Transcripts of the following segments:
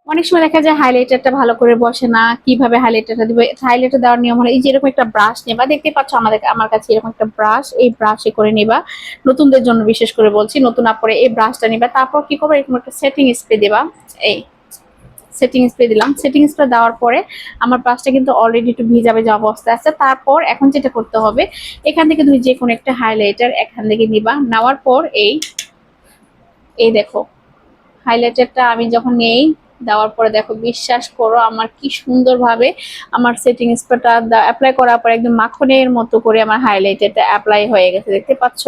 অনেক সময় দেখা যায় হাইলাইটারটা ভালো করে বসে না, কিভাবে হাইলাইটারটা দিবে। হাইলাইটার দেওয়ার নিয়ম হলো এই যে এরকম একটা ব্রাশ নেবা, দেখতে পাচ্ছ আমার কাছে এরকম একটা ব্রাশ, এই ব্রাশে করে নিবা। নতুনদের জন্য বিশেষ করে বলছি, নতুন আপরে এই ব্রাশটা নিবা। তারপর কি করবে, এরকম একটা সেটিং স্প্রে দিবা। এই সেটিং স্প্রে দিলাম। সেটিং স্প্রে দেওয়ার পরে আমার ব্রাশটা কিন্তু অলরেডি একটু ভিজা ভেজা অবস্থায় আছে। তারপর এখন যেটা করতে হবে, এখান থেকে তুমি যে কোনো একটা হাইলাইটার এখান থেকে নিবা। নেওয়ার পর এই দেখো হাইলাইটারটা আমি যখন নেই, দেওয়ার পরে দেখো, বিশ্বাস করো আমার কি সুন্দরভাবে আমার সেটিং স্প্রেটা অ্যাপ্লাই করার পর একদম মাখনের মতো করে আমার হাইলাইটারটা অ্যাপ্লাই হয়ে গেছে। দেখতে পাচ্ছ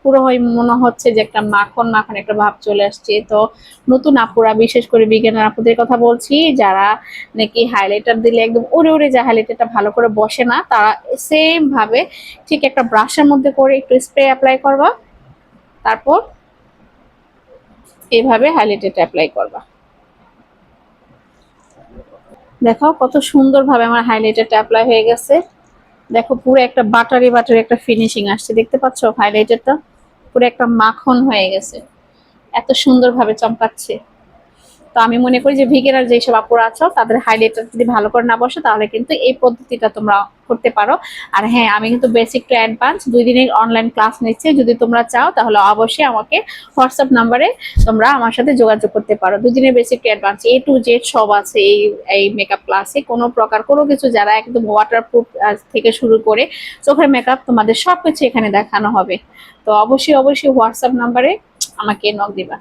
পুরো মনে হচ্ছে যে একটা মাখন মাখন একটা ভাব চলে আসছে। তো নতুন আপুরা, বিশেষ করে বিজ্ঞানের আপুদের কথা বলছি, যারা নাকি হাইলাইটার দিলে একদম উড়ে উড়ে যায়, হাইলাইটারটা ভালো করে বসে না, তারা সেম ভাবে ঠিক একটা ব্রাশের মধ্যে করে একটু স্প্রে অ্যাপ্লাই করবা। তারপর এইভাবে হাইলাইটারটা অ্যাপ্লাই করবা। দেখো কত সুন্দরভাবে আমার হাইলাইটারটা অ্যাপ্লাই হয়ে গেছে। দেখো পুরো একটা বাটারি বাটারি একটা ফিনিশিং আসছে, দেখতে পাচ্ছ হাইলাইটারটা পুরো একটা মাখন হয়ে গেছে, এত সুন্দরভাবে চমকাচ্ছে। তো আমি মনে করি যে ভিগেনার যেসব আপুরা আছো তাদের হাইলাইটার যদি ভালো করে না বসে, তাহলে কিন্তু এই পদ্ধতিটা তোমরা করতে পারো। আর হ্যাঁ, আমি কিন্তু বেসিক টু অ্যাডভান্স 2 দিনের অনলাইন ক্লাস নিচ্ছি। যদি তোমরা চাও তাহলে অবশ্যই আমাকে হোয়াটসঅ্যাপ নাম্বারে তোমরা আমার সাথে যোগাযোগ করতে পারো। 2 দিনের basic to advance A to Z সব আছে এই এই মেকআপ ক্লাসে। কোনো প্রকার কোনো কিছু, যারা একদম ওয়াটারপ্রুফ থেকে শুরু করে চোখের মেকআপ, তোমাদের সবকিছু এখানে দেখানো হবে। তো অবশ্যই অবশ্যই হোয়াটসঅ্যাপ নাম্বারে আমাকে নক দিবা।